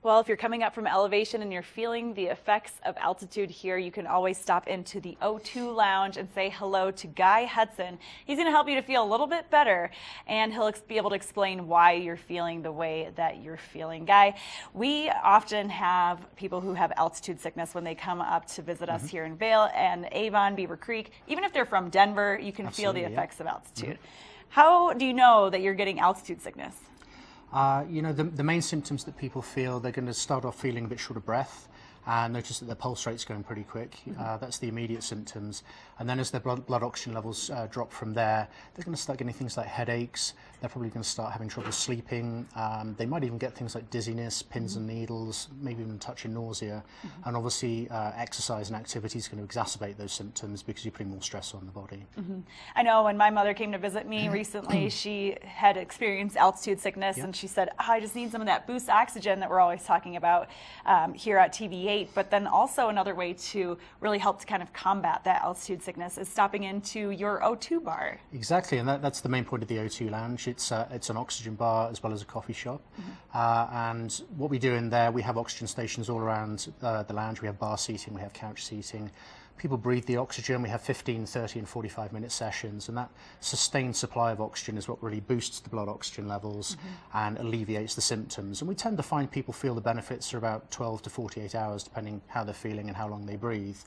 Well, if you're coming up from elevation and you're feeling the effects of altitude here, you can always stop into the O2 Lounge and say hello to Guy Hudson. He's going to help you to feel a little bit better, and he'll be able to explain why you're feeling the way that you're feeling. Guy, we often have people who have altitude sickness when they come up to visit us here in Vail and Avon, Beaver Creek. Even if they're from Denver, you can feel the effects of altitude. How do you know that you're getting altitude sickness? You know, the main symptoms that people feel, they're going to start off feeling a bit short of breath and notice that their pulse rate's going pretty quick. That's the immediate symptoms. And then as their blood oxygen levels drop from there, they're going to start getting things like headaches. They're probably going to start having trouble sleeping. They might even get things like dizziness, pins and needles, maybe even touching nausea. And obviously exercise and activity is going to exacerbate those symptoms because you're putting more stress on the body. I know when my mother came to visit me recently, she had experienced altitude sickness, and she said, oh, I just need some of that boost oxygen that we're always talking about here at TV8. But then also another way to really help to kind of combat that altitude sickness is stopping into your O2 bar. Exactly, and that's the main point of the O2 Lounge. It's an oxygen bar as well as a coffee shop. And what we do in there, we have oxygen stations all around the lounge. We have bar seating, we have couch seating. People breathe the oxygen. We have 15, 30 and 45-minute sessions, and that sustained supply of oxygen is what really boosts the blood oxygen levels and alleviates the symptoms. And we tend to find people feel the benefits for about 12 to 48 hours, depending how they're feeling and how long they breathe.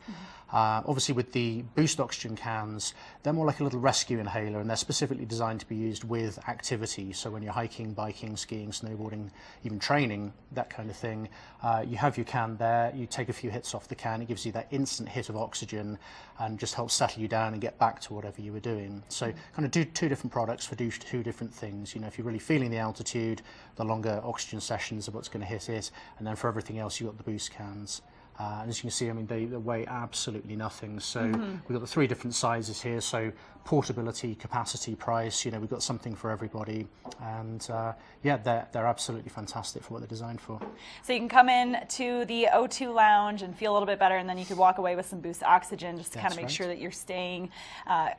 Obviously, with the boost oxygen cans, they're more like a little rescue inhaler, and they're specifically designed to be used with activity. So when you're hiking, biking, skiing, snowboarding, even training, that kind of thing, you have your can there, you take a few hits off the can, it gives you that instant hit of oxygen and just helps settle you down and get back to whatever you were doing. So kind of do two different products for two different things. You know, if you're really feeling the altitude, the longer oxygen sessions are what's going to hit it, and then for everything else you've got the boost cans. And as you can see, I mean, they weigh absolutely nothing. So we've got the three different sizes here. So portability, capacity, price, you know, we've got something for everybody. And yeah, they're absolutely fantastic for what they're designed for. So you can come in to the O2 Lounge and feel a little bit better, and then you could walk away with some boost oxygen just to kind of make sure that you're staying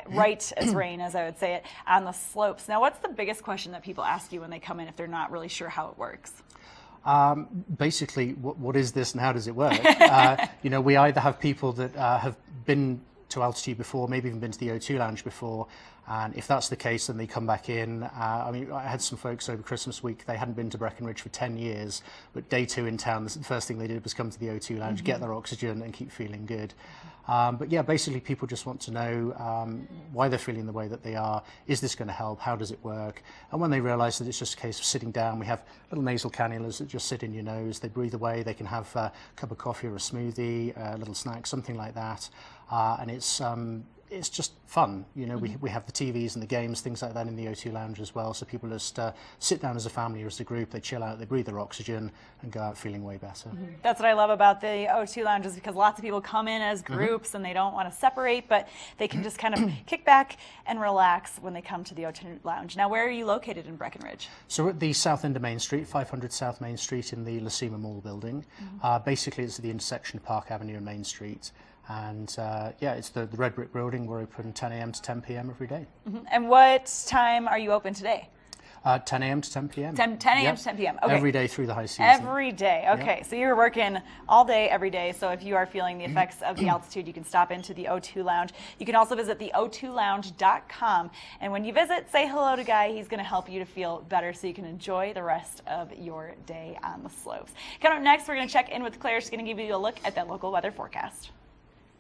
right as rain, as I would say it, on the slopes. Now, what's the biggest question that people ask you when they come in if they're not really sure how it works? Basically, what is this and how does it work? You know, we either have people that have been to altitude before, maybe even been to the O2 Lounge before, and if that's the case, then they come back in. I mean, I had some folks over Christmas week, they hadn't been to Breckenridge for 10 years, but day two in town, the first thing they did was come to the O2 Lounge, get their oxygen and keep feeling good. But yeah, basically people just want to know why they're feeling the way that they are. Is this going to help? How does it work? And when they realise that it's just a case of sitting down, we have little nasal cannulas that just sit in your nose. They breathe away. They can have a cup of coffee or a smoothie, a little snack, something like that. And it's just fun. You know, we have the TVs and the games, things like that in the O2 Lounge as well. So people just sit down as a family or as a group, they chill out, they breathe their oxygen and go out feeling way better. That's what I love about the O2 Lounge, is because lots of people come in as groups and they don't want to separate, but they can just kind of kick back and relax when they come to the O2 Lounge. Now, where are you located in Breckenridge? So we're at the south end of Main Street, 500 South Main Street in the Lacima Mall building. Basically, it's at the intersection of Park Avenue and Main Street. And yeah, it's the red brick building. We're open 10 a.m. to 10 p.m. every day. And what time are you open today? 10 a.m. to 10 p.m. 10 a.m. to 10 p.m. Okay. Every day through the high season. Every day. Okay. So you're working all day, every day. So if you are feeling the effects of the altitude, you can stop into the O2 Lounge. You can also visit the o2lounge.com. And when you visit, say hello to Guy. He's going to help you to feel better so you can enjoy the rest of your day on the slopes. Coming up next, we're going to check in with Claire. She's going to give you a look at that local weather forecast.